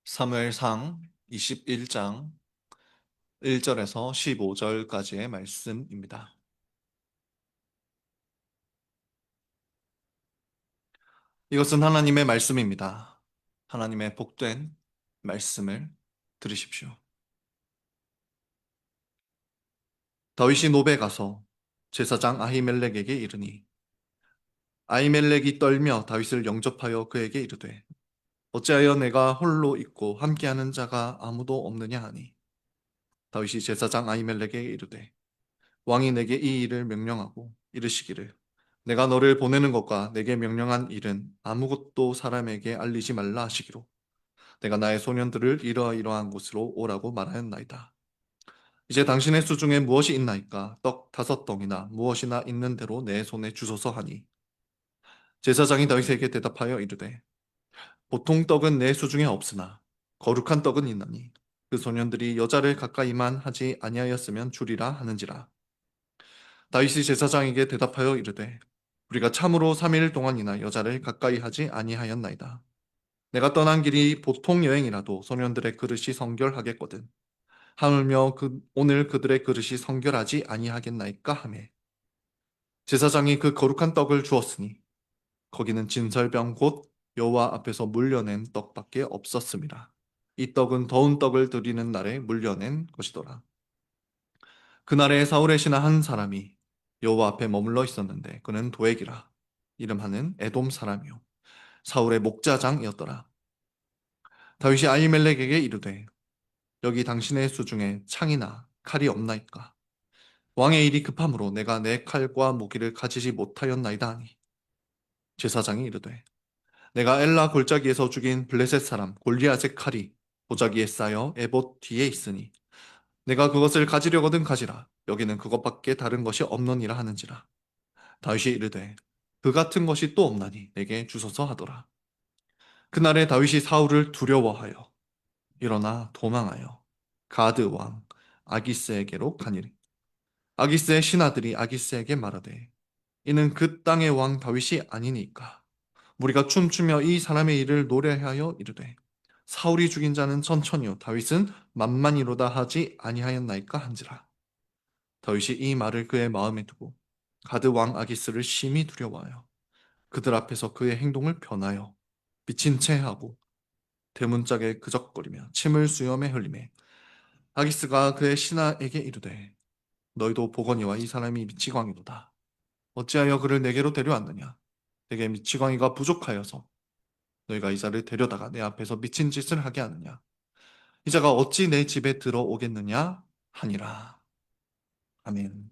사무엘상 21장 1절에서 15절까지의 말씀입니다. 이것은 하나님의 말씀입니다. 하나님의 복된 말씀을 들으십시오. 다윗이 노베 가서 제사장 아히멜렉에게 이르니 아히멜렉이 떨며 다윗을 영접하여 그에게 이르되 어찌하여 내가 홀로 있고 함께하는 자가 아무도 없느냐 하니 다윗이 제사장 아히멜렉에게 이르되 왕이 내게 이 일을 명령하고 이르시기를 내가 너를 보내는 것과 내게 명령한 일은 아무것도 사람에게 알리지 말라 하시기로 내가 나의 소년들을 이러이러한 곳으로 오라고 말하였나이다. 이제 당신의 수중에 무엇이 있나이까? 떡 5덩이나 무엇이나 있는 대로 내 손에 주소서 하니 제사장이 다윗에게 대답하여 이르되 보통 떡은 내 수중에 없으나 거룩한 떡은 있나니 그 소년들이 여자를 가까이만 하지 아니하였으면 주리라 하는지라. 다윗이 제사장에게 대답하여 이르되 우리가 참으로 3일 동안이나 여자를 가까이 하지 아니하였나이다. 내가 떠난 길이 보통 여행이라도 소년들의 그릇이 성결하겠거든. 하물며 오늘 그들의 그릇이 성결하지 아니하겠나이까 하매 제사장이 그 거룩한 떡을 주었으니 거기는 진설병 곧 여호와 앞에서 물려낸 떡밖에 없었습니다. 이 떡은 더운 떡을 드리는 날에 물려낸 것이더라. 그날에 사울의 신하 한 사람이 여호와 앞에 머물러 있었는데 그는 도액이라 이름하는 에돔 사람이요 사울의 목자장이었더라. 다윗이 아히멜렉에게 이르되 여기 당신의 수중에 창이나 칼이 없나이까? 왕의 일이 급함으로 내가 내 칼과 무기를 가지지 못하였나이다 하니 제사장이 이르되 내가 엘라 골짜기에서 죽인 블레셋 사람 골리앗의 칼이 보자기에 쌓여 에봇 뒤에 있으니 내가 그것을 가지려거든 가지라. 여기는 그것밖에 다른 것이 없느니라 하는지라. 다윗이 이르되 그 같은 것이 또 없나니 내게 주소서 하더라. 그날에 다윗이 사울을 두려워하여 일어나 도망하여 가드 왕 아기스에게로 가니리. 아기스의 신하들이 아기스에게 말하되 이는 그 땅의 왕 다윗이 아니니까 우리가 춤추며 이 사람의 일을 노래하여 이르되 사울이 죽인 자는 천천히요 다윗은 만만이로다 하지 아니하였나이까 한지라. 다윗이 이 말을 그의 마음에 두고 가드 왕 아기스를 심히 두려워하여 그들 앞에서 그의 행동을 변하여 미친 채 하고 대문짝에 그적거리며 침을 수염에 흘리매 아기스가 그의 신하에게 이르되 너희도 보거니와 이 사람이 미치광이로다. 어찌하여 그를 내게로 데려왔느냐? 내게 미치광이가 부족하여서 너희가 이 자를 데려다가 내 앞에서 미친 짓을 하게 하느냐? 이 자가 어찌 내 집에 들어오겠느냐? 하니라. 아멘.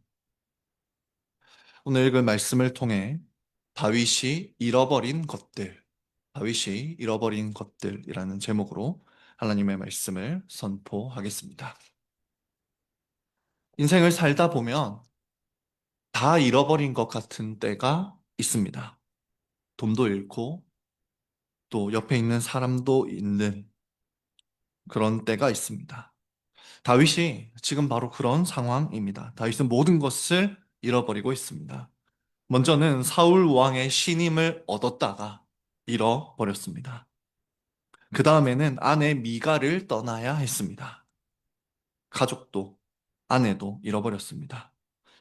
오늘 읽을 말씀을 통해 다윗이 잃어버린 것들, 다윗이 잃어버린 것들이라는 제목으로 하나님의 말씀을 선포하겠습니다. 인생을 살다 보면 다 잃어버린 것 같은 때가 있습니다. 돈도 잃고 또 옆에 있는 사람도 잃는 그런 때가 있습니다. 다윗이 지금 바로 그런 상황입니다. 다윗은 모든 것을 잃어버리고 있습니다. 먼저는 사울 왕의 신임을 얻었다가 잃어버렸습니다. 그 다음에는 아내 미가를 떠나야 했습니다. 가족도 아내도 잃어버렸습니다.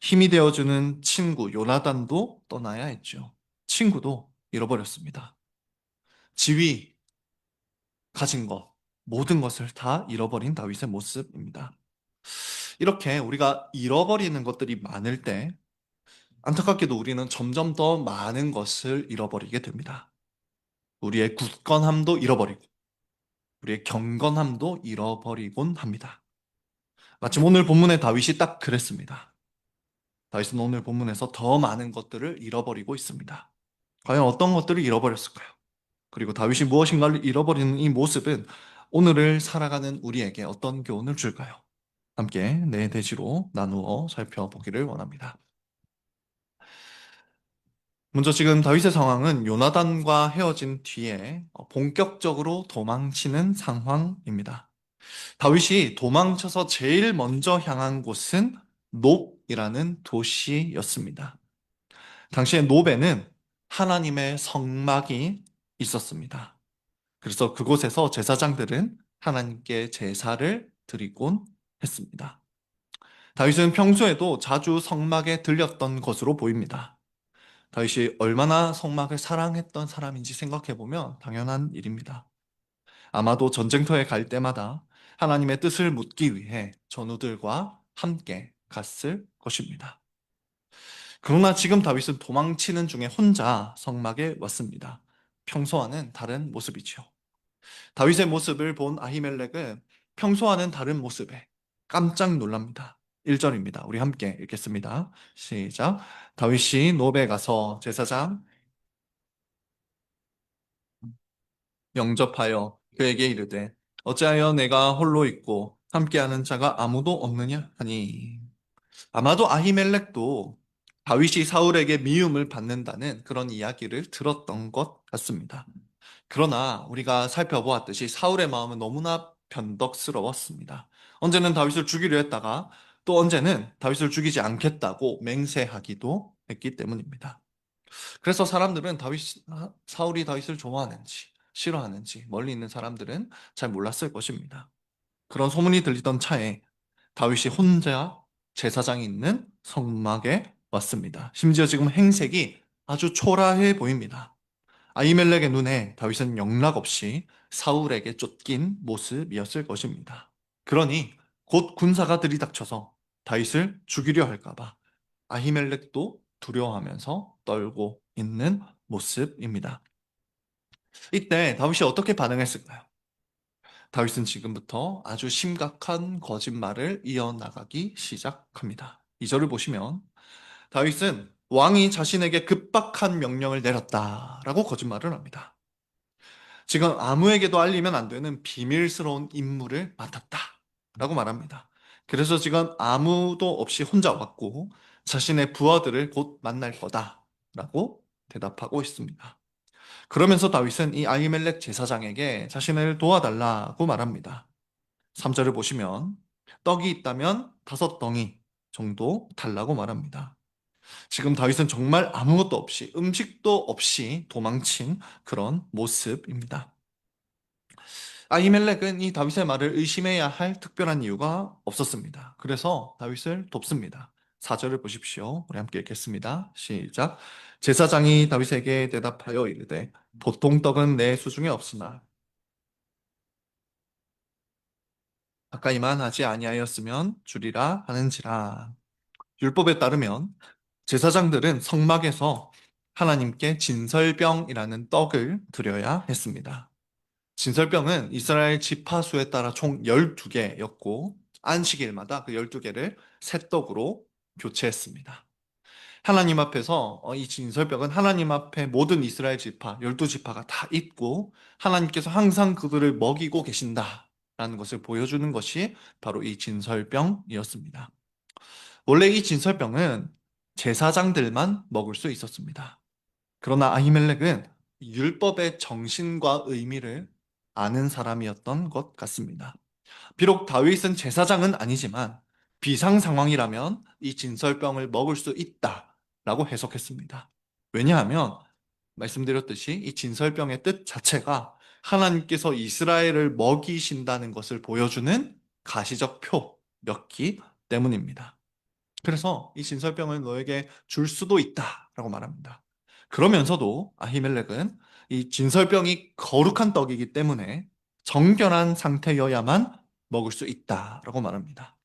힘이 되어주는 친구 요나단도 떠나야 했죠. 친구도 잃어버렸습니다. 지위, 가진 것, 모든 것을 다 잃어버린 다윗의 모습입니다. 이렇게 우리가 잃어버리는 것들이 많을 때 안타깝게도 우리는 점점 더 많은 것을 잃어버리게 됩니다. 우리의 굳건함도 잃어버리고 우리의 경건함도 잃어버리곤 합니다. 마침 오늘 본문의 다윗이 딱 그랬습니다. 다윗은 오늘 본문에서 더 많은 것들을 잃어버리고 있습니다. 과연 어떤 것들을 잃어버렸을까요? 그리고 다윗이 무엇인가를 잃어버리는 이 모습은 오늘을 살아가는 우리에게 어떤 교훈을 줄까요? 함께 네 대지로 나누어 살펴보기를 원합니다. 먼저 지금 다윗의 상황은 요나단과 헤어진 뒤에 본격적으로 도망치는 상황입니다. 다윗이 도망쳐서 제일 먼저 향한 곳은 놉이라는 도시였습니다. 당시에 놉에는 하나님의 성막이 있었습니다. 그래서 그곳에서 제사장들은 하나님께 제사를 드리곤 했습니다. 다윗은 평소에도 자주 성막에 들렸던 것으로 보입니다. 다윗이 얼마나 성막을 사랑했던 사람인지 생각해 보면 당연한 일입니다. 아마도 전쟁터에 갈 때마다 하나님의 뜻을 묻기 위해 전우들과 함께 갔을 것입니다. 그러나 지금 다윗은 도망치는 중에 혼자 성막에 왔습니다. 평소와는 다른 모습이죠. 다윗의 모습을 본 아히멜렉은 평소와는 다른 모습에 깜짝 놀랍니다. 1절입니다. 우리 함께 읽겠습니다. 시작. 다윗이 노베 가서 제사장 영접하여 그에게 이르되 어찌하여 내가 홀로 있고 함께하는 자가 아무도 없느냐 하니. 아마도 아히멜렉도 다윗이 사울에게 미움을 받는다는 그런 이야기를 들었던 것 같습니다. 그러나 우리가 살펴보았듯이 사울의 마음은 너무나 변덕스러웠습니다. 언제는 다윗을 죽이려 했다가 또 언제는 다윗을 죽이지 않겠다고 맹세하기도 했기 때문입니다. 그래서 사람들은 사울이 다윗을 좋아하는지 싫어하는지 멀리 있는 사람들은 잘 몰랐을 것입니다. 그런 소문이 들리던 차에 다윗이 혼자 제사장이 있는 성막에 왔습니다. 심지어 지금 행색이 아주 초라해 보입니다. 아히멜렉의 눈에 다윗은 영락없이 사울에게 쫓긴 모습이었을 것입니다. 그러니 곧 군사가 들이닥쳐서 다윗을 죽이려 할까봐 아히멜렉도 두려워하면서 떨고 있는 모습입니다. 이때 다윗이 어떻게 반응했을까요? 다윗은 지금부터 아주 심각한 거짓말을 이어나가기 시작합니다. 이 절을 보시면 다윗은 왕이 자신에게 급박한 명령을 내렸다라고 거짓말을 합니다. 지금 아무에게도 알리면 안 되는 비밀스러운 임무를 맡았다라고 말합니다. 그래서 지금 아무도 없이 혼자 왔고 자신의 부하들을 곧 만날 거다라고 대답하고 있습니다. 그러면서 다윗은 이 아히멜렉 제사장에게 자신을 도와달라고 말합니다. 3절을 보시면 떡이 있다면 5덩이 정도 달라고 말합니다. 지금 다윗은 정말 아무것도 없이 음식도 없이 도망친 그런 모습입니다. 아히멜렉은 이 다윗의 말을 의심해야 할 특별한 이유가 없었습니다. 그래서 다윗을 돕습니다. 4절을 보십시오. 우리 함께 읽겠습니다. 시작. 제사장이 다윗에게 대답하여 이르되 보통 떡은 내 수중에 없으나 가까이만 하지 아니하였으면 주리라 하는지라. 율법에 따르면 제사장들은 성막에서 하나님께 진설병이라는 떡을 드려야 했습니다. 진설병은 이스라엘 지파수에 따라 총 12개였고 안식일마다 그 12개를 새 떡으로 교체했습니다. 하나님 앞에서 이 진설병은 하나님 앞에 모든 이스라엘 지파, 12지파가 다 있고 하나님께서 항상 그들을 먹이고 계신다라는 것을 보여주는 것이 바로 이 진설병이었습니다. 원래 이 진설병은 제사장들만 먹을 수 있었습니다. 그러나 아히멜렉은 율법의 정신과 의미를 아는 사람이었던 것 같습니다. 비록 다윗은 제사장은 아니지만 비상 상황이라면 이 진설병을 먹을 수 있다라고 해석했습니다. 왜냐하면 말씀드렸듯이 이 진설병의 뜻 자체가 하나님께서 이스라엘을 먹이신다는 것을 보여주는 가시적 표였기 때문입니다. 그래서 이 진설병을 너에게 줄 수도 있다라고 말합니다. 그러면서도 아히멜렉은 이 진설병이 거룩한 떡이기 때문에 정결한 상태여야만 먹을 수 있다라고 말합니다.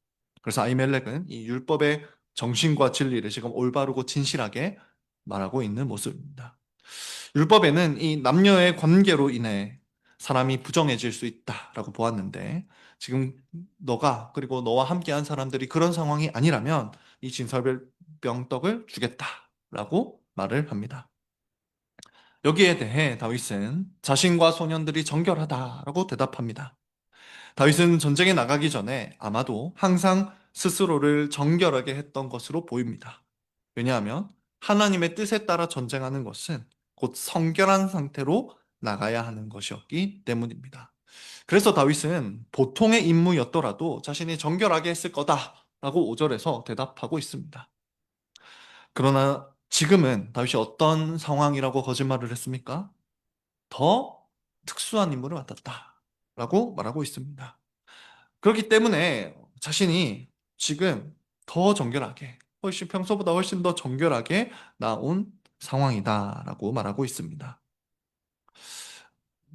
그래서 아히멜렉은 이 율법의 정신과 진리를 지금 올바르고 진실하게 말하고 있는 모습입니다. 율법에는 이 남녀의 관계로 인해 사람이 부정해질 수 있다라고 보았는데 지금 너가 그리고 너와 함께한 사람들이 그런 상황이 아니라면 이 진설병떡을 주겠다라고 말을 합니다. 여기에 대해 다윗은 자신과 소년들이 정결하다라고 대답합니다. 다윗은 전쟁에 나가기 전에 아마도 항상 스스로를 정결하게 했던 것으로 보입니다. 왜냐하면 하나님의 뜻에 따라 전쟁하는 것은 곧 성결한 상태로 나가야 하는 것이었기 때문입니다. 그래서 다윗은 보통의 임무였더라도 자신이 정결하게 했을 거다라고 5절에서 대답하고 있습니다. 그러나 지금은 다윗이 어떤 상황이라고 거짓말을 했습니까? 더 특수한 임무를 맡았다 라고 말하고 있습니다. 그렇기 때문에 자신이 지금 더 정결하게, 훨씬 평소보다 훨씬 더 정결하게 나온 상황이다라고 말하고 있습니다.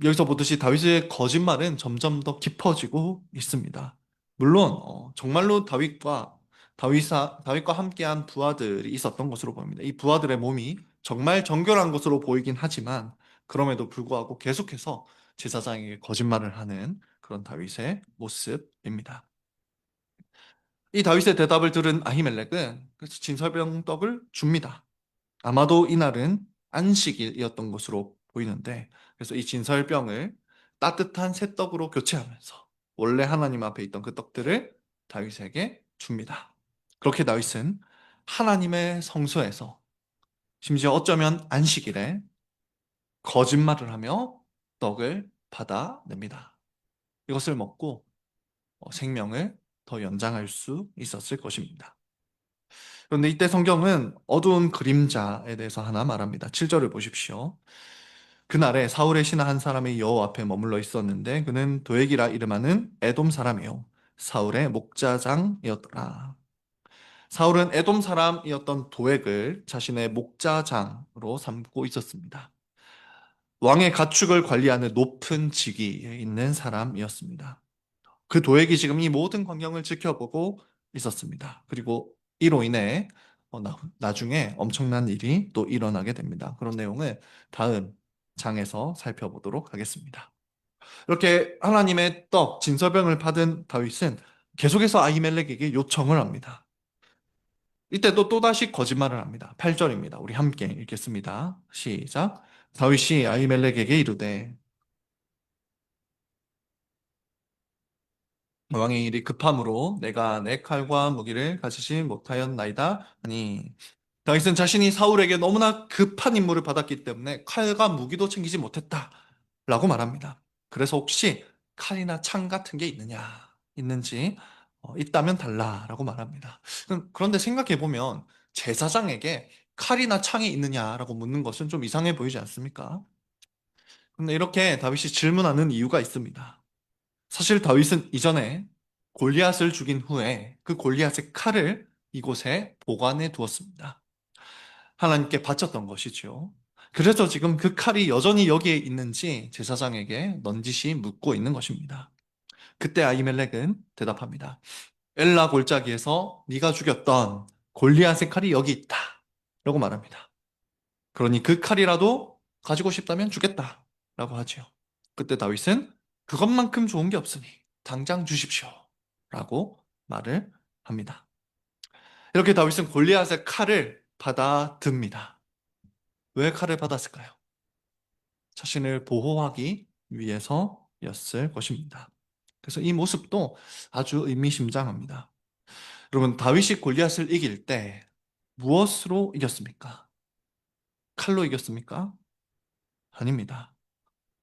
여기서 보듯이 다윗의 거짓말은 점점 더 깊어지고 있습니다. 물론 정말로 다윗과 함께한 부하들이 있었던 것으로 보입니다. 이 부하들의 몸이 정말 정결한 것으로 보이긴 하지만 그럼에도 불구하고 계속해서 제사장에게 거짓말을 하는 그런 다윗의 모습입니다. 이 다윗의 대답을 들은 아히멜렉은 그래서 진설병 떡을 줍니다. 아마도 이날은 안식일이었던 것으로 보이는데, 그래서 이 진설병을 따뜻한 새 떡으로 교체하면서 원래 하나님 앞에 있던 그 떡들을 다윗에게 줍니다. 그렇게 다윗은 하나님의 성소에서, 심지어 어쩌면 안식일에 거짓말을 하며 떡을 받아냅니다. 이것을 먹고 생명을 더 연장할 수 있었을 것입니다. 그런데 이때 성경은 어두운 그림자에 대해서 하나 말합니다. 7절을 보십시오. 그날에 사울의 신하 한 사람이 여호와 앞에 머물러 있었는데 그는 도액이라 이름하는 에돔 사람이요 사울의 목자장이었더라. 사울은 에돔 사람이었던 도액을 자신의 목자장으로 삼고 있었습니다. 왕의 가축을 관리하는 높은 직위에 있는 사람이었습니다. 그 도액이 지금 이 모든 광경을 지켜보고 있었습니다. 그리고 이로 인해 나중에 엄청난 일이 또 일어나게 됩니다. 그런 내용을 다음 장에서 살펴보도록 하겠습니다. 이렇게 하나님의 떡, 진설병을 받은 다윗은 계속해서 아히멜렉에게 요청을 합니다. 이때도 또다시 거짓말을 합니다. 8절입니다. 우리 함께 읽겠습니다. 시작. 다윗이 아히멜렉에게 이르되 왕의 일이 급함으로 내가 내 칼과 무기를 가지지 못하였나이다 하니 다윗은 자신이 사울에게 너무나 급한 임무를 받았기 때문에 칼과 무기도 챙기지 못했다 라고 말합니다. 그래서 혹시 칼이나 창 같은 게 있는지 있다면 달라라고 말합니다. 그런데 생각해보면 제사장에게 칼이나 창이 있느냐라고 묻는 것은 좀 이상해 보이지 않습니까? 근데 이렇게 다윗이 질문하는 이유가 있습니다. 사실 다윗은 이전에 골리앗을 죽인 후에 그 골리앗의 칼을 이곳에 보관해 두었습니다. 하나님께 바쳤던 것이죠. 그래서 지금 그 칼이 여전히 여기에 있는지 제사장에게 넌지시 묻고 있는 것입니다. 그때 아히멜렉은 대답합니다. 엘라 골짜기에서 네가 죽였던 골리앗의 칼이 여기 있다 라고 말합니다. 그러니 그 칼이라도 가지고 싶다면 주겠다 라고 하지요. 그때 다윗은 그것만큼 좋은 게 없으니 당장 주십시오 라고 말을 합니다. 이렇게 다윗은 골리앗의 칼을 받아듭니다. 왜 칼을 받았을까요? 자신을 보호하기 위해서였을 것입니다. 그래서 이 모습도 아주 의미심장합니다. 여러분, 다윗이 골리앗을 이길 때 무엇으로 이겼습니까? 칼로 이겼습니까? 아닙니다.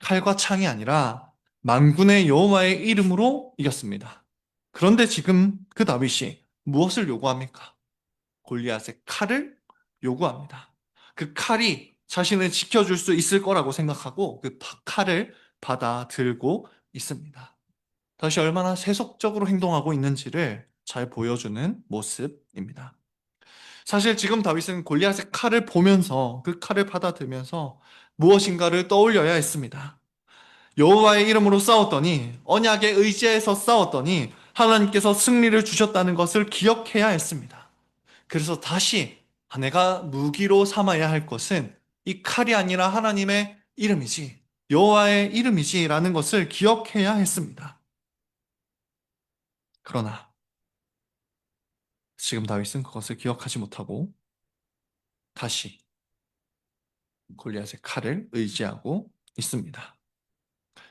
칼과 창이 아니라 만군의 여호와의 이름으로 이겼습니다. 그런데 지금 그 다윗이 무엇을 요구합니까? 골리앗의 칼을 요구합니다. 그 칼이 자신을 지켜줄 수 있을 거라고 생각하고 그 칼을 받아 들고 있습니다. 다시 얼마나 세속적으로 행동하고 있는지를 잘 보여주는 모습입니다. 사실 지금 다윗은 골리앗의 칼을 보면서 그 칼을 받아들면서 무엇인가를 떠올려야 했습니다. 여호와의 이름으로 싸웠더니 언약에 의지해서 싸웠더니 하나님께서 승리를 주셨다는 것을 기억해야 했습니다. 그래서 다시 내가 무기로 삼아야 할 것은 이 칼이 아니라 하나님의 이름이지 여호와의 이름이지라는 것을 기억해야 했습니다. 그러나 지금 다윗은 그것을 기억하지 못하고 다시 골리앗의 칼을 의지하고 있습니다.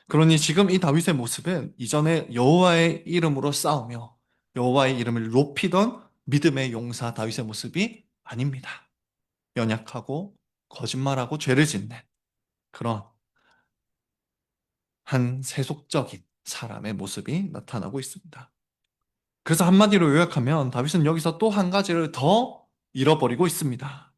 그러니 지금 이 다윗의 모습은 이전에 여호와의 이름으로 싸우며 여호와의 이름을 높이던 믿음의 용사 다윗의 모습이 아닙니다. 연약하고 거짓말하고 죄를 짓는 그런 한 세속적인 사람의 모습이 나타나고 있습니다. 그래서 한마디로 요약하면 다윗은 여기서 또 한 가지를 더 잃어버리고 있습니다.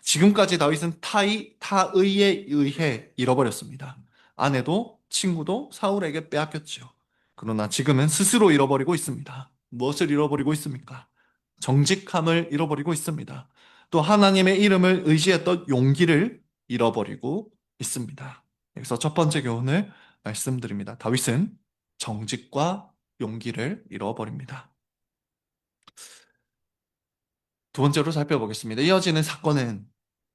지금까지 다윗은 타의에 의해 잃어버렸습니다. 아내도 친구도 사울에게 빼앗겼지요. 그러나 지금은 스스로 잃어버리고 있습니다. 무엇을 잃어버리고 있습니까? 정직함을 잃어버리고 있습니다. 또 하나님의 이름을 의지했던 용기를 잃어버리고 있습니다. 여기서 첫 번째 교훈을 말씀드립니다. 다윗은 정직과 용기를 잃어버립니다. 두 번째로 살펴보겠습니다. 이어지는 사건은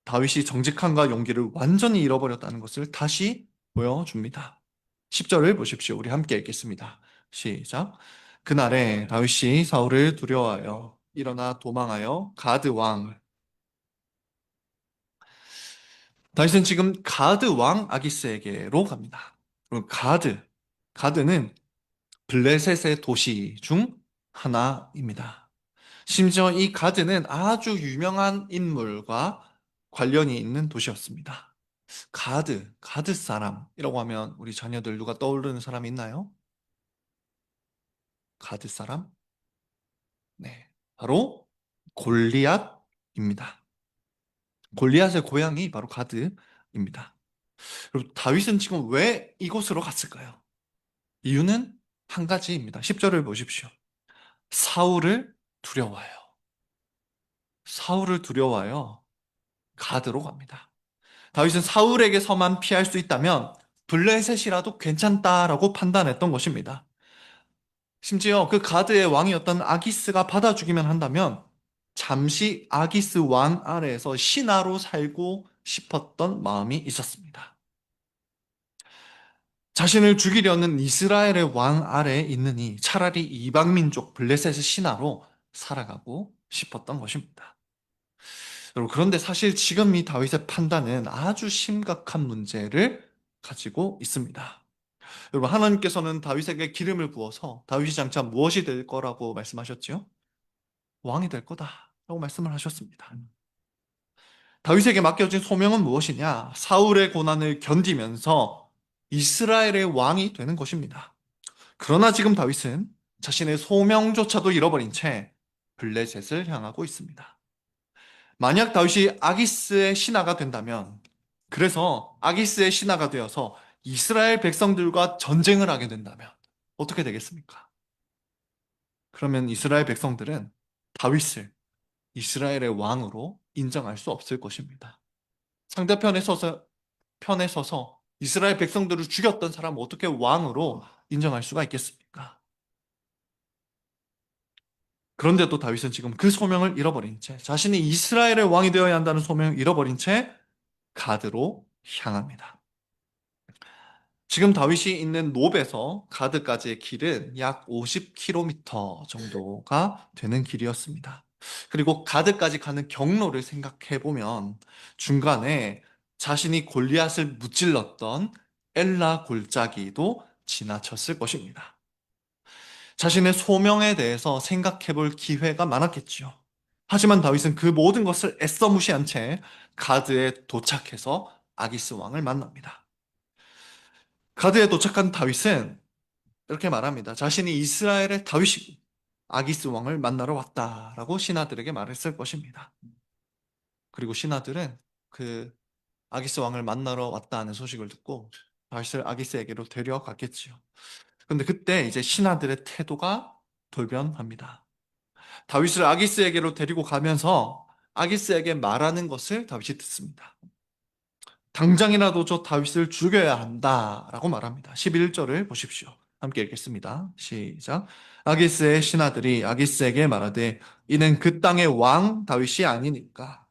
다윗이 정직함과 용기를 완전히 잃어버렸다는 것을 다시 보여줍니다. 10절을 보십시오. 우리 함께 읽겠습니다. 시작. 그날에 다윗이 사울을 두려워하여 일어나 도망하여 가드 왕. 다윗은 지금 가드 왕 아기스에게로 갑니다. 그럼 가드는 블레셋의 도시 중 하나입니다. 심지어 이 가드는 아주 유명한 인물과 관련이 있는 도시였습니다. 가드 사람이라고 하면 우리 자녀들 누가 떠오르는 사람이 있나요? 가드 사람? 네. 바로 골리앗입니다. 골리앗의 고향이 바로 가드입니다. 그리고 다윗은 지금 왜 이곳으로 갔을까요? 이유는 한 가지입니다. 10절을 보십시오. 사울을 두려워해요. 사울을 두려워하여 가드로 갑니다. 다윗은 사울에게서만 피할 수 있다면 블레셋이라도 괜찮다라고 판단했던 것입니다. 심지어 그 가드의 왕이었던 아기스가 받아 주기만 한다면 잠시 아기스 왕 아래에서 신하로 살고 싶었던 마음이 있었습니다. 자신을 죽이려는 이스라엘의 왕 아래에 있느니 차라리 이방 민족 블레셋의 신하로 살아가고 싶었던 것입니다. 여러분, 그런데 사실 지금 이 다윗의 판단은 아주 심각한 문제를 가지고 있습니다. 여러분, 하나님께서는 다윗에게 기름을 부어서 다윗이 장차 무엇이 될 거라고 말씀하셨지요? 왕이 될 거다라고 말씀을 하셨습니다. 다윗에게 맡겨진 소명은 무엇이냐? 사울의 고난을 견디면서 이스라엘의 왕이 되는 것입니다. 그러나 지금 다윗은 자신의 소명조차도 잃어버린 채 블레셋을 향하고 있습니다. 만약 다윗이 아기스의 신하가 된다면, 그래서 아기스의 신하가 되어서 이스라엘 백성들과 전쟁을 하게 된다면 어떻게 되겠습니까? 그러면 이스라엘 백성들은 다윗을 이스라엘의 왕으로 인정할 수 없을 것입니다. 편에 서서 이스라엘 백성들을 죽였던 사람을 어떻게 왕으로 인정할 수가 있겠습니까? 그런데도 다윗은 지금 그 소명을 잃어버린 채, 자신이 이스라엘의 왕이 되어야 한다는 소명을 잃어버린 채 가드로 향합니다. 지금 다윗이 있는 노베에서 가드까지의 길은 약 50km 정도가 되는 길이었습니다. 그리고 가드까지 가는 경로를 생각해 보면 중간에 자신이 골리앗을 무찔렀던 엘라 골짜기도 지나쳤을 것입니다. 자신의 소명에 대해서 생각해 볼 기회가 많았겠지요. 하지만 다윗은 그 모든 것을 애써 무시한 채 가드에 도착해서 아기스 왕을 만납니다. 가드에 도착한 다윗은 이렇게 말합니다. 자신이 이스라엘의 다윗이고 아기스 왕을 만나러 왔다라고 신하들에게 말했을 것입니다. 그리고 신하들은 그 아기스 왕을 만나러 왔다는 소식을 듣고 다윗을 아기스에게로 데려갔겠지요. 그런데 그때 이제 신하들의 태도가 돌변합니다. 다윗을 아기스에게로 데리고 가면서 아기스에게 말하는 것을 다윗이 듣습니다. 당장이라도 저 다윗을 죽여야 한다라고 말합니다. 11절을 보십시오. 함께 읽겠습니다. 시작. 아기스의 신하들이 아기스에게 말하되 이는 그 땅의 왕 다윗이 아니니까.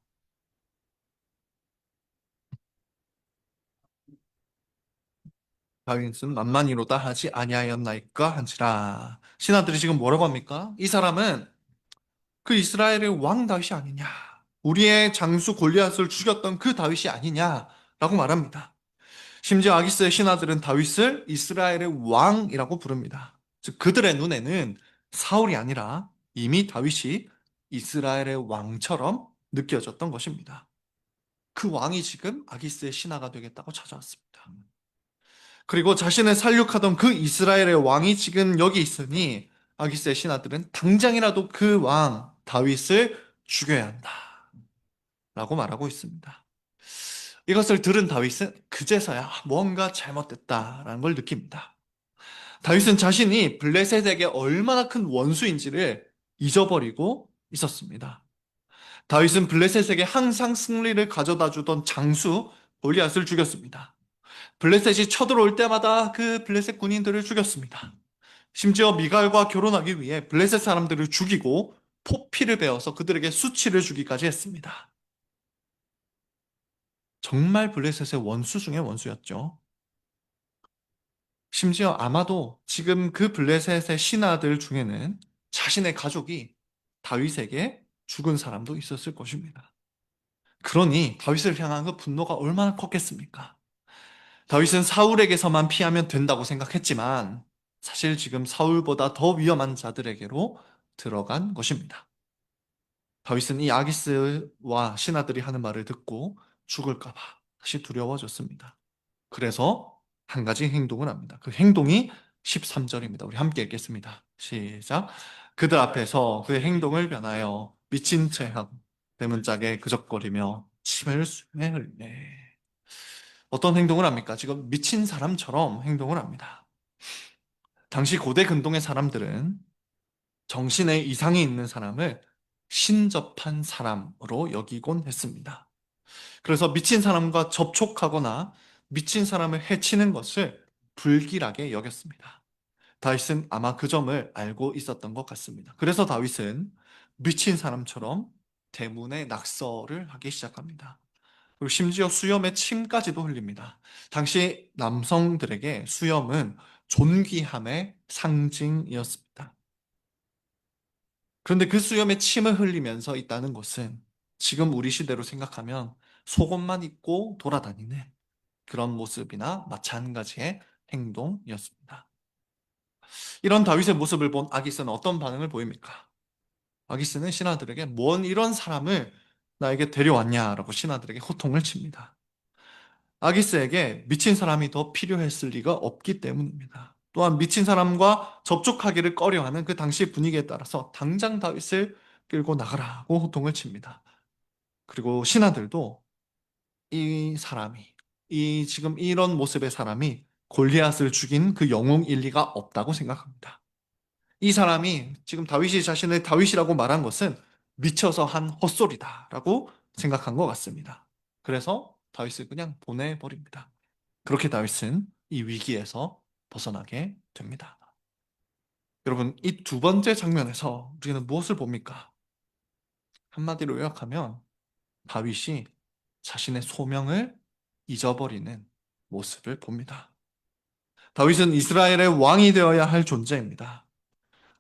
다윗은 만만이로다 하지 아니하였나이까 한지라. 신하들이 지금 뭐라고 합니까? 이 사람은 그 이스라엘의 왕 다윗이 아니냐, 우리의 장수 골리앗을 죽였던 그 다윗이 아니냐라고 말합니다. 심지어 아기스의 신하들은 다윗을 이스라엘의 왕이라고 부릅니다. 즉 그들의 눈에는 사울이 아니라 이미 다윗이 이스라엘의 왕처럼 느껴졌던 것입니다. 그 왕이 지금 아기스의 신하가 되겠다고 찾아왔습니다. 그리고 자신을 살육하던 그 이스라엘의 왕이 지금 여기 있으니 아기스의 신하들은 당장이라도 그 왕 다윗을 죽여야 한다 라고 말하고 있습니다. 이것을 들은 다윗은 그제서야 뭔가 잘못됐다라는 걸 느낍니다. 다윗은 자신이 블레셋에게 얼마나 큰 원수인지를 잊어버리고 있었습니다. 다윗은 블레셋에게 항상 승리를 가져다 주던 장수 골리앗을 죽였습니다. 블레셋이 쳐들어올 때마다 그 블레셋 군인들을 죽였습니다. 심지어 미갈과 결혼하기 위해 블레셋 사람들을 죽이고 포피를 베어서 그들에게 수치를 주기까지 했습니다. 정말 블레셋의 원수 중의 원수였죠. 심지어 아마도 지금 그 블레셋의 신하들 중에는 자신의 가족이 다윗에게 죽은 사람도 있었을 것입니다. 그러니 다윗을 향한 그 분노가 얼마나 컸겠습니까? 다윗은 사울에게서만 피하면 된다고 생각했지만 사실 지금 사울보다 더 위험한 자들에게로 들어간 것입니다. 다윗은 이 아기스와 신하들이 하는 말을 듣고 죽을까 봐 다시 두려워졌습니다. 그래서 한 가지 행동을 합니다. 그 행동이 13절입니다. 우리 함께 읽겠습니다. 시작. 그들 앞에서 그의 행동을 변하여 미친 체하고 대문짝에 그적거리며 침을 숨에 흘리네. 어떤 행동을 합니까? 지금 미친 사람처럼 행동을 합니다. 당시 고대 근동의 사람들은 정신에 이상이 있는 사람을 신접한 사람으로 여기곤 했습니다. 그래서 미친 사람과 접촉하거나 미친 사람을 해치는 것을 불길하게 여겼습니다. 다윗은 아마 그 점을 알고 있었던 것 같습니다. 그래서 다윗은 미친 사람처럼 대문에 낙서를 하기 시작합니다. 그리고 심지어 수염에 침까지도 흘립니다. 당시 남성들에게 수염은 존귀함의 상징이었습니다. 그런데 그 수염에 침을 흘리면서 있다는 것은 지금 우리 시대로 생각하면 속옷만 입고 돌아다니는 그런 모습이나 마찬가지의 행동이었습니다. 이런 다윗의 모습을 본 아기스는 어떤 반응을 보입니까? 아기스는 신하들에게 뭔 이런 사람을 나에게 데려왔냐라고 신하들에게 호통을 칩니다. 아기스에게 미친 사람이 더 필요했을 리가 없기 때문입니다. 또한 미친 사람과 접촉하기를 꺼려하는 그 당시 분위기에 따라서 당장 다윗을 끌고 나가라고 호통을 칩니다. 그리고 신하들도 이 사람이, 이 지금 이런 모습의 사람이 골리앗을 죽인 그 영웅 일리가 없다고 생각합니다. 이 사람이 지금 다윗이 자신을 다윗이라고 말한 것은 미쳐서 한 헛소리다라고 생각한 것 같습니다. 그래서 다윗을 그냥 보내버립니다. 그렇게 다윗은 이 위기에서 벗어나게 됩니다. 여러분, 이 두 번째 장면에서 우리는 무엇을 봅니까? 한마디로 요약하면 다윗이 자신의 소명을 잊어버리는 모습을 봅니다. 다윗은 이스라엘의 왕이 되어야 할 존재입니다.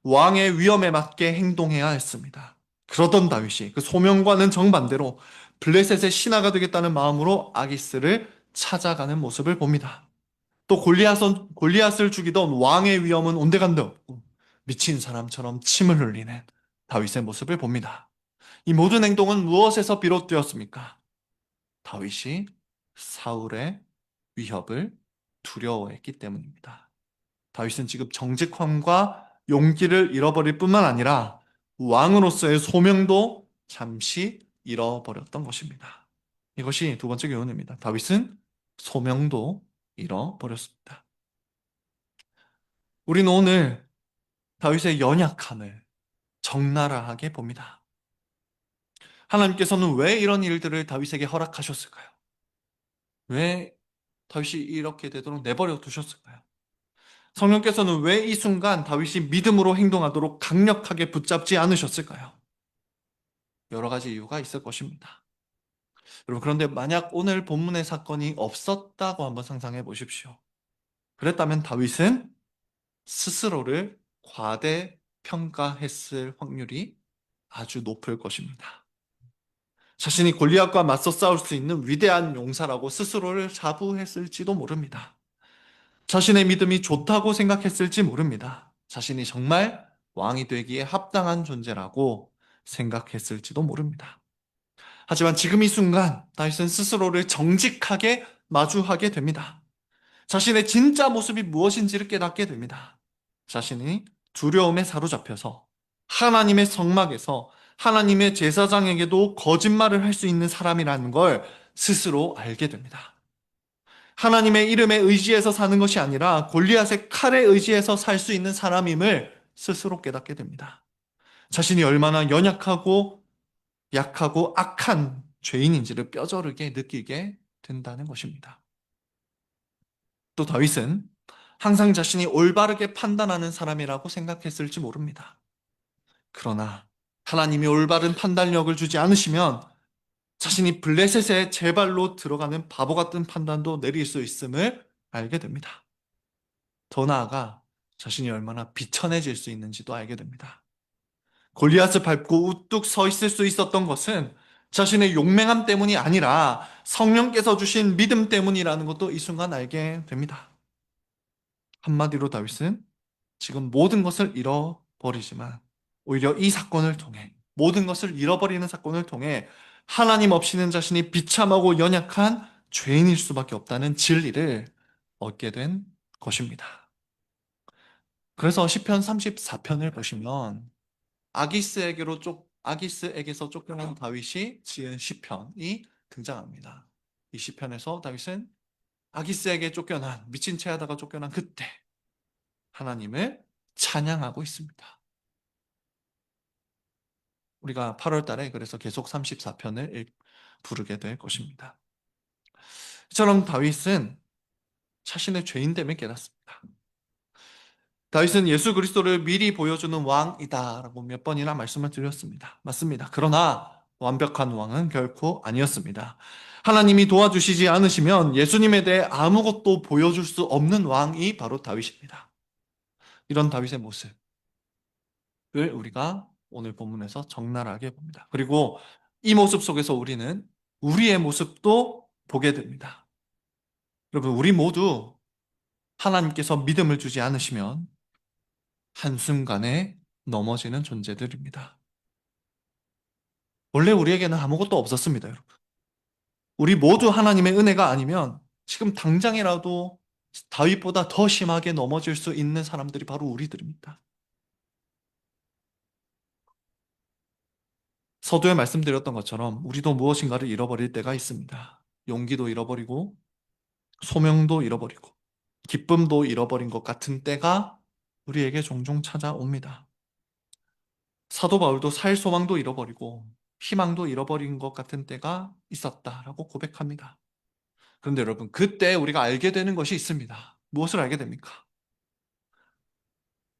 왕의 위험에 맞게 행동해야 했습니다. 그러던 다윗이 그 소명과는 정반대로 블레셋의 신하가 되겠다는 마음으로 아기스를 찾아가는 모습을 봅니다. 또 골리앗을 죽이던 왕의 위험은 온데간데 없고 미친 사람처럼 침을 흘리는 다윗의 모습을 봅니다. 이 모든 행동은 무엇에서 비롯되었습니까? 다윗이 사울의 위협을 두려워했기 때문입니다. 다윗은 지금 정직함과 용기를 잃어버릴 뿐만 아니라 왕으로서의 소명도 잠시 잃어버렸던 것입니다. 이것이 두 번째 교훈입니다. 다윗은 소명도 잃어버렸습니다. 우리는 오늘 다윗의 연약함을 적나라하게 봅니다. 하나님께서는 왜 이런 일들을 다윗에게 허락하셨을까요? 왜 다윗이 이렇게 되도록 내버려 두셨을까요? 성령께서는 왜 이 순간 다윗이 믿음으로 행동하도록 강력하게 붙잡지 않으셨을까요? 여러 가지 이유가 있을 것입니다. 여러분, 그런데 만약 오늘 본문의 사건이 없었다고 한번 상상해 보십시오. 그랬다면 다윗은 스스로를 과대평가했을 확률이 아주 높을 것입니다. 자신이 골리앗과 맞서 싸울 수 있는 위대한 용사라고 스스로를 자부했을지도 모릅니다. 자신의 믿음이 좋다고 생각했을지 모릅니다. 자신이 정말 왕이 되기에 합당한 존재라고 생각했을지도 모릅니다. 하지만 지금 이 순간 다윗은 스스로를 정직하게 마주하게 됩니다. 자신의 진짜 모습이 무엇인지를 깨닫게 됩니다. 자신이 두려움에 사로잡혀서 하나님의 성막에서 하나님의 제사장에게도 거짓말을 할 수 있는 사람이라는 걸 스스로 알게 됩니다. 하나님의 이름에 의지해서 사는 것이 아니라 골리앗의 칼에 의지해서 살 수 있는 사람임을 스스로 깨닫게 됩니다. 자신이 얼마나 연약하고 약하고 악한 죄인인지를 뼈저리게 느끼게 된다는 것입니다. 또 다윗은 항상 자신이 올바르게 판단하는 사람이라고 생각했을지 모릅니다. 그러나 하나님이 올바른 판단력을 주지 않으시면 자신이 블레셋의 제발로 들어가는 바보 같은 판단도 내릴 수 있음을 알게 됩니다. 더 나아가 자신이 얼마나 비천해질 수 있는지도 알게 됩니다. 골리앗을 밟고 우뚝 서 있을 수 있었던 것은 자신의 용맹함 때문이 아니라 성령께서 주신 믿음 때문이라는 것도 이 순간 알게 됩니다. 한마디로 다윗은 지금 모든 것을 잃어버리지만 오히려 이 사건을 통해 모든 것을 잃어버리는 사건을 통해 하나님 없이는 자신이 비참하고 연약한 죄인일 수밖에 없다는 진리를 얻게 된 것입니다. 그래서 시편 34편을 보시면 아기스에게서 쫓겨난 다윗이 지은 시편이 등장합니다. 이 시편에서 다윗은 아기스에게 쫓겨난 미친 채 하다가 쫓겨난 그때 하나님을 찬양하고 있습니다. 우리가 8월 달에 그래서 계속 34편을 부르게 될 것입니다. 이처럼 다윗은 자신의 죄인됨을 깨닫습니다. 다윗은 예수 그리스도를 미리 보여주는 왕이다라고 몇 번이나 말씀을 드렸습니다. 맞습니다. 그러나 완벽한 왕은 결코 아니었습니다. 하나님이 도와주시지 않으시면 예수님에 대해 아무것도 보여줄 수 없는 왕이 바로 다윗입니다. 이런 다윗의 모습을 우리가 오늘 본문에서 적나라하게 봅니다. 그리고 이 모습 속에서 우리는 우리의 모습도 보게 됩니다. 여러분, 우리 모두 하나님께서 믿음을 주지 않으시면 한순간에 넘어지는 존재들입니다. 원래 우리에게는 아무것도 없었습니다, 여러분. 우리 모두 하나님의 은혜가 아니면 지금 당장이라도 다윗보다 더 심하게 넘어질 수 있는 사람들이 바로 우리들입니다. 서두에 말씀드렸던 것처럼 우리도 무엇인가를 잃어버릴 때가 있습니다. 용기도 잃어버리고 소명도 잃어버리고 기쁨도 잃어버린 것 같은 때가 우리에게 종종 찾아옵니다. 사도 바울도 살 소망도 잃어버리고 희망도 잃어버린 것 같은 때가 있었다라고 고백합니다. 그런데 여러분, 그때 우리가 알게 되는 것이 있습니다. 무엇을 알게 됩니까?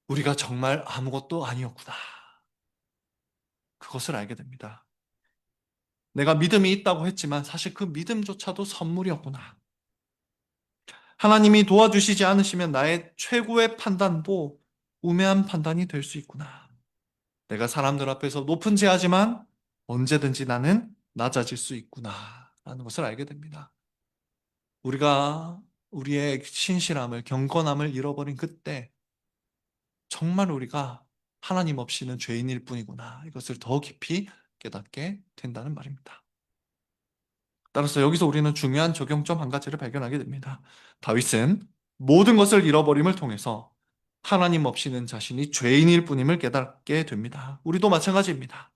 우리가 정말 아무것도 아니었구나. 그것을 알게 됩니다. 내가 믿음이 있다고 했지만 사실 그 믿음조차도 선물이었구나. 하나님이 도와주시지 않으시면 나의 최고의 판단도 우매한 판단이 될 수 있구나. 내가 사람들 앞에서 높은 자지만 언제든지 나는 낮아질 수 있구나 라는 것을 알게 됩니다. 우리가 우리의 신실함을, 경건함을 잃어버린 그때 정말 우리가 하나님 없이는 죄인일 뿐이구나, 이것을 더 깊이 깨닫게 된다는 말입니다. 따라서 여기서 우리는 중요한 적용점 한 가지를 발견하게 됩니다. 다윗은 모든 것을 잃어버림을 통해서 하나님 없이는 자신이 죄인일 뿐임을 깨닫게 됩니다. 우리도 마찬가지입니다.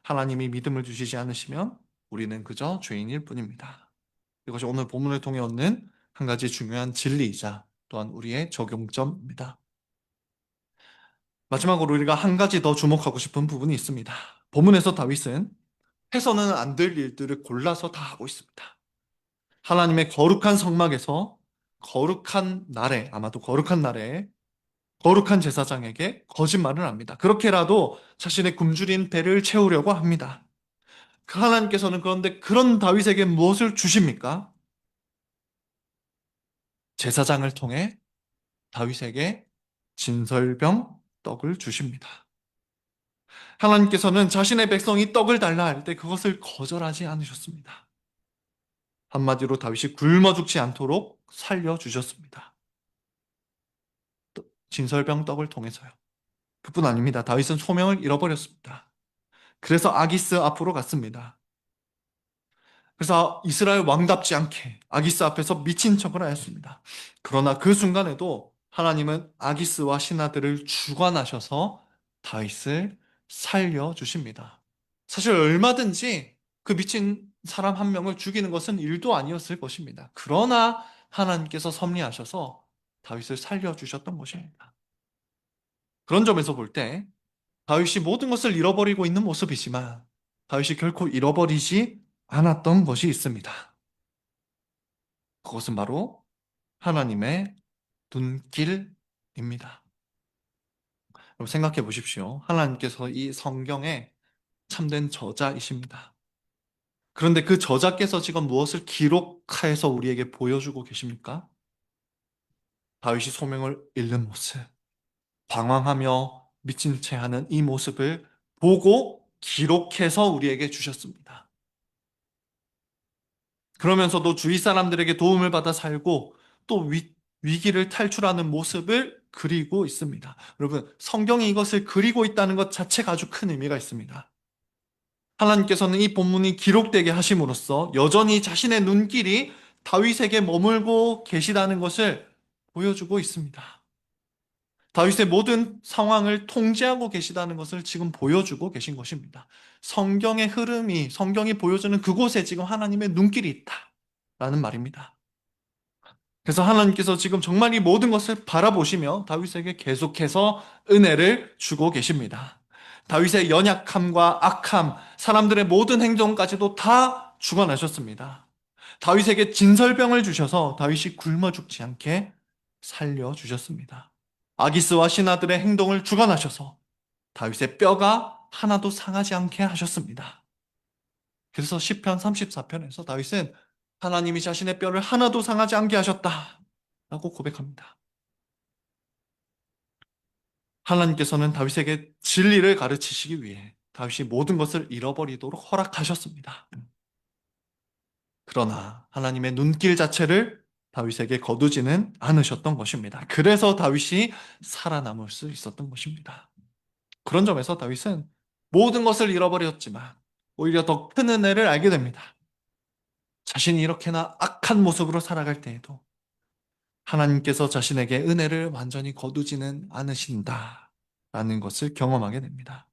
하나님이 믿음을 주시지 않으시면 우리는 그저 죄인일 뿐입니다. 이것이 오늘 본문을 통해 얻는 한 가지 중요한 진리이자 또한 우리의 적용점입니다. 마지막으로 우리가 한 가지 더 주목하고 싶은 부분이 있습니다. 본문에서 다윗은 해서는 안 될 일들을 골라서 다 하고 있습니다. 하나님의 거룩한 성막에서 거룩한 날에, 아마도 거룩한 날에 거룩한 제사장에게 거짓말을 합니다. 그렇게라도 자신의 굶주린 배를 채우려고 합니다. 그 하나님께서는 그런데 그런 다윗에게 무엇을 주십니까? 제사장을 통해 다윗에게 진설병 떡을 주십니다. 하나님께서는 자신의 백성이 떡을 달라 할 때 그것을 거절하지 않으셨습니다. 한마디로 다윗이 굶어 죽지 않도록 살려주셨습니다. 진설병 떡을 통해서요. 그뿐 아닙니다. 다윗은 소명을 잃어버렸습니다. 그래서 아기스 앞으로 갔습니다. 그래서 이스라엘 왕답지 않게 아기스 앞에서 미친 척을 하였습니다. 그러나 그 순간에도 하나님은 아기스와 신하들을 주관하셔서 다윗을 살려주십니다. 사실 얼마든지 그 미친 사람 한 명을 죽이는 것은 일도 아니었을 것입니다. 그러나 하나님께서 섭리하셔서 다윗을 살려주셨던 것입니다. 그런 점에서 볼 때 다윗이 모든 것을 잃어버리고 있는 모습이지만 다윗이 결코 잃어버리지 않았던 것이 있습니다. 그것은 바로 하나님의 눈길입니다. 여러분 생각해 보십시오. 하나님께서 이 성경의 참된 저자이십니다. 그런데 그 저자께서 지금 무엇을 기록해서 우리에게 보여주고 계십니까? 다윗이 소명을 잃는 모습, 방황하며 미친 채 하는 이 모습을 보고 기록해서 우리에게 주셨습니다. 그러면서도 주위 사람들에게 도움을 받아 살고 또 위기를 탈출하는 모습을 그리고 있습니다. 여러분, 성경이 이것을 그리고 있다는 것 자체가 아주 큰 의미가 있습니다. 하나님께서는 이 본문이 기록되게 하심으로써 여전히 자신의 눈길이 다윗에게 머물고 계시다는 것을 보여주고 있습니다. 다윗의 모든 상황을 통제하고 계시다는 것을 지금 보여주고 계신 것입니다. 성경의 흐름이, 성경이 보여주는 그곳에 지금 하나님의 눈길이 있다라는 말입니다. 그래서 하나님께서 지금 정말 이 모든 것을 바라보시며 다윗에게 계속해서 은혜를 주고 계십니다. 다윗의 연약함과 악함, 사람들의 모든 행동까지도 다 주관하셨습니다. 다윗에게 진설병을 주셔서 다윗이 굶어 죽지 않게 살려주셨습니다. 아기스와 신하들의 행동을 주관하셔서 다윗의 뼈가 하나도 상하지 않게 하셨습니다. 그래서 시편 34편에서 다윗은 하나님이 자신의 뼈를 하나도 상하지 않게 하셨다 라고 고백합니다. 하나님께서는 다윗에게 진리를 가르치시기 위해 다윗이 모든 것을 잃어버리도록 허락하셨습니다. 그러나 하나님의 눈길 자체를 다윗에게 거두지는 않으셨던 것입니다. 그래서 다윗이 살아남을 수 있었던 것입니다. 그런 점에서 다윗은 모든 것을 잃어버렸지만 오히려 더 큰 은혜를 알게 됩니다. 자신이 이렇게나 악한 모습으로 살아갈 때에도 하나님께서 자신에게 은혜를 완전히 거두지는 않으신다라는 것을 경험하게 됩니다.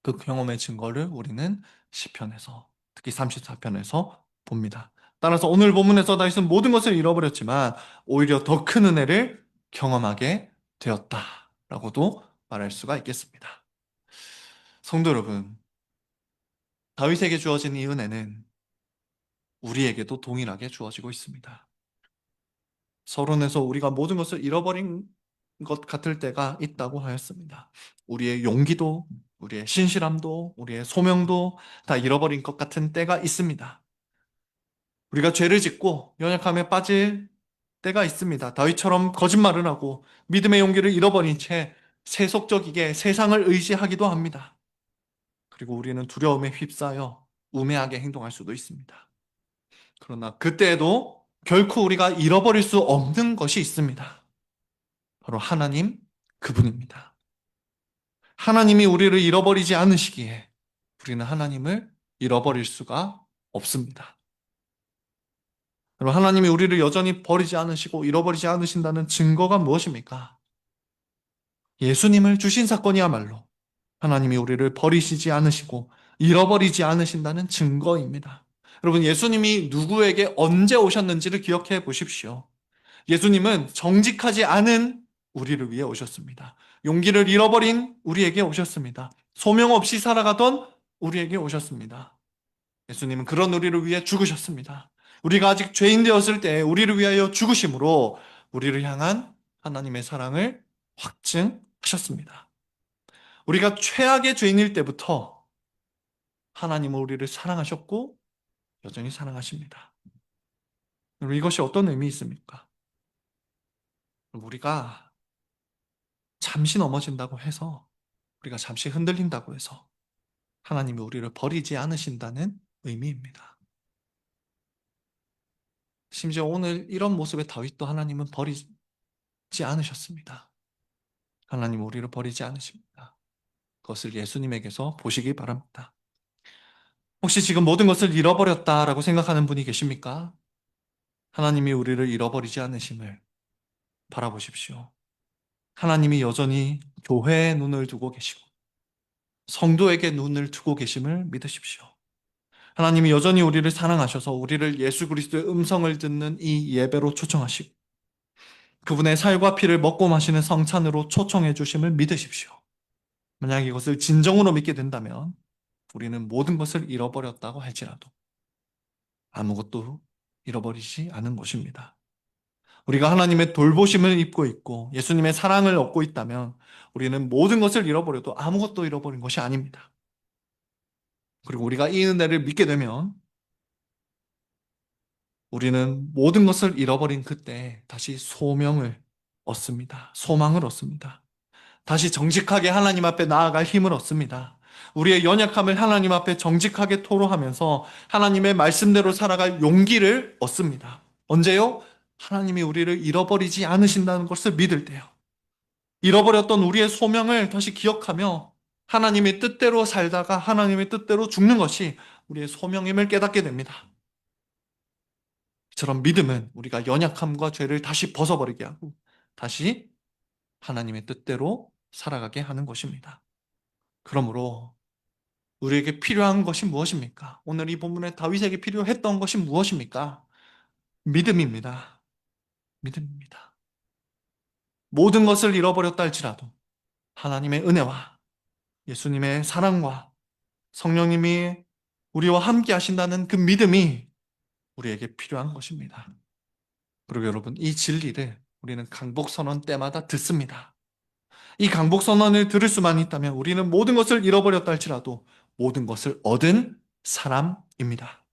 그 경험의 증거를 우리는 시편에서, 특히 34편에서 봅니다. 따라서 오늘 본문에서 다윗은 모든 것을 잃어버렸지만 오히려 더 큰 은혜를 경험하게 되었다라고도 말할 수가 있겠습니다. 성도 여러분, 다윗에게 주어진 이 은혜는 우리에게도 동일하게 주어지고 있습니다. 서론에서 우리가 모든 것을 잃어버린 것 같을 때가 있다고 하였습니다. 우리의 용기도, 우리의 신실함도, 우리의 소명도 다 잃어버린 것 같은 때가 있습니다. 우리가 죄를 짓고 연약함에 빠질 때가 있습니다. 다윗처럼 거짓말을 하고 믿음의 용기를 잃어버린 채 세속적이게 세상을 의지하기도 합니다. 그리고 우리는 두려움에 휩싸여 우매하게 행동할 수도 있습니다. 그러나 그때에도 결코 우리가 잃어버릴 수 없는 것이 있습니다. 바로 하나님 그분입니다. 하나님이 우리를 잃어버리지 않으시기에 우리는 하나님을 잃어버릴 수가 없습니다. 여러분, 하나님이 우리를 여전히 버리지 않으시고 잃어버리지 않으신다는 증거가 무엇입니까? 예수님을 주신 사건이야말로 하나님이 우리를 버리시지 않으시고 잃어버리지 않으신다는 증거입니다. 여러분, 예수님이 누구에게 언제 오셨는지를 기억해 보십시오. 예수님은 정직하지 않은 우리를 위해 오셨습니다. 용기를 잃어버린 우리에게 오셨습니다. 소명 없이 살아가던 우리에게 오셨습니다. 예수님은 그런 우리를 위해 죽으셨습니다. 우리가 아직 죄인 되었을 때 우리를 위하여 죽으심으로 우리를 향한 하나님의 사랑을 확증하셨습니다. 우리가 최악의 죄인일 때부터 하나님은 우리를 사랑하셨고 여전히 사랑하십니다. 여러분, 이것이 어떤 의미 있습니까? 우리가 잠시 넘어진다고 해서, 우리가 잠시 흔들린다고 해서 하나님이 우리를 버리지 않으신다는 의미입니다. 심지어 오늘 이런 모습의 다윗도 하나님은 버리지 않으셨습니다. 하나님은 우리를 버리지 않으십니다. 그것을 예수님에게서 보시기 바랍니다. 혹시 지금 모든 것을 잃어버렸다라고 생각하는 분이 계십니까? 하나님이 우리를 잃어버리지 않으심을 바라보십시오. 하나님이 여전히 교회에 눈을 두고 계시고 성도에게 눈을 두고 계심을 믿으십시오. 하나님이 여전히 우리를 사랑하셔서 우리를 예수 그리스도의 음성을 듣는 이 예배로 초청하시고 그분의 살과 피를 먹고 마시는 성찬으로 초청해 주심을 믿으십시오. 만약 이것을 진정으로 믿게 된다면 우리는 모든 것을 잃어버렸다고 할지라도 아무것도 잃어버리지 않은 것입니다. 우리가 하나님의 돌보심을 입고 있고 예수님의 사랑을 얻고 있다면 우리는 모든 것을 잃어버려도 아무것도 잃어버린 것이 아닙니다. 그리고 우리가 이 은혜를 믿게 되면 우리는 모든 것을 잃어버린 그때 다시 소명을 얻습니다. 소망을 얻습니다. 다시 정직하게 하나님 앞에 나아갈 힘을 얻습니다. 우리의 연약함을 하나님 앞에 정직하게 토로하면서 하나님의 말씀대로 살아갈 용기를 얻습니다. 언제요? 하나님이 우리를 잃어버리지 않으신다는 것을 믿을 때요. 잃어버렸던 우리의 소명을 다시 기억하며 하나님의 뜻대로 살다가 하나님의 뜻대로 죽는 것이 우리의 소명임을 깨닫게 됩니다. 이처럼 믿음은 우리가 연약함과 죄를 다시 벗어버리게 하고 다시 하나님의 뜻대로 살아가게 하는 것입니다. 그러므로 우리에게 필요한 것이 무엇입니까? 오늘 이 본문에 다윗에게 필요했던 것이 무엇입니까? 믿음입니다. 믿음입니다. 모든 것을 잃어버렸다 할지라도 하나님의 은혜와 예수님의 사랑과 성령님이 우리와 함께 하신다는 그 믿음이 우리에게 필요한 것입니다. 그리고 여러분, 이 진리를 우리는 강복선언 때마다 듣습니다. 이 강복선언을 들을 수만 있다면 우리는 모든 것을 잃어버렸다 할지라도 모든 것을 얻은 사람입니다.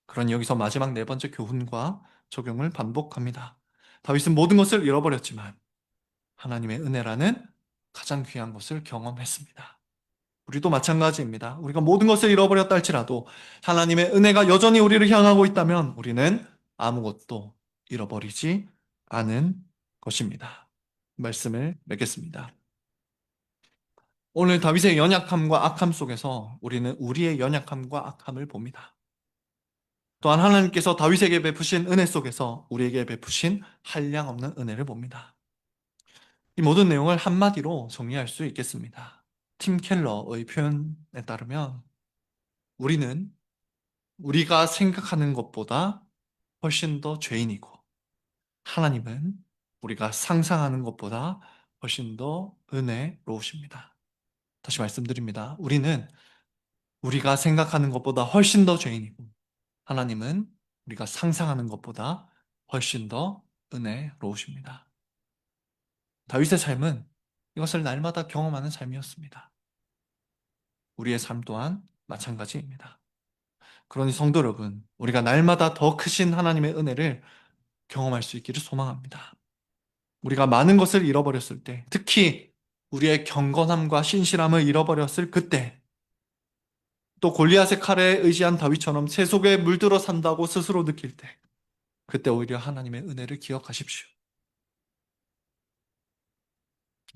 그러니 여기서 마지막 네 번째 교훈과 적용을 반복합니다. 다윗은 모든 것을 잃어버렸지만 하나님의 은혜라는 가장 귀한 것을 경험했습니다. 우리도 마찬가지입니다. 우리가 모든 것을 잃어버렸다 할지라도 하나님의 은혜가 여전히 우리를 향하고 있다면 우리는 아무것도 잃어버리지 않은 것입니다. 말씀을 맺겠습니다. 오늘 다윗의 연약함과 악함 속에서 우리는 우리의 연약함과 악함을 봅니다. 또한 하나님께서 다윗에게 베푸신 은혜 속에서 우리에게 베푸신 한량없는 은혜를 봅니다. 이 모든 내용을 한마디로 정리할 수 있겠습니다. 팀 켈러의 표현에 따르면 우리는 우리가 생각하는 것보다 훨씬 더 죄인이고 하나님은 우리가 상상하는 것보다 훨씬 더 은혜로우십니다. 다시 말씀드립니다. 우리는 우리가 생각하는 것보다 훨씬 더 죄인이고 하나님은 우리가 상상하는 것보다 훨씬 더 은혜로우십니다. 다윗의 삶은 이것을 날마다 경험하는 삶이었습니다. 우리의 삶 또한 마찬가지입니다. 그러니 성도 여러분, 우리가 날마다 더 크신 하나님의 은혜를 경험할 수 있기를 소망합니다. 우리가 많은 것을 잃어버렸을 때, 특히 우리의 경건함과 신실함을 잃어버렸을 그때, 또 골리앗의 칼에 의지한 다윗처럼 새 속에 물들어 산다고 스스로 느낄 때, 그때 오히려 하나님의 은혜를 기억하십시오.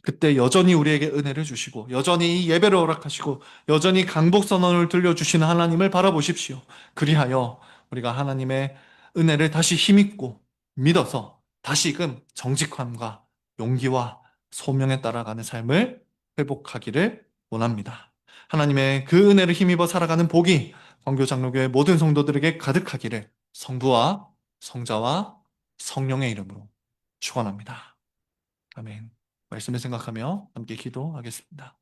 그때 여전히 우리에게 은혜를 주시고 여전히 이 예배를 허락하시고 여전히 강복선언을 들려주시는 하나님을 바라보십시오. 그리하여 우리가 하나님의 은혜를 다시 힘입고 믿어서 다시금 정직함과 용기와 소명에 따라가는 삶을 회복하기를 원합니다. 하나님의 그 은혜를 힘입어 살아가는 복이 광교 장로교회 모든 성도들에게 가득하기를 성부와 성자와 성령의 이름으로 축원합니다. 아멘. 말씀을 생각하며 함께 기도하겠습니다.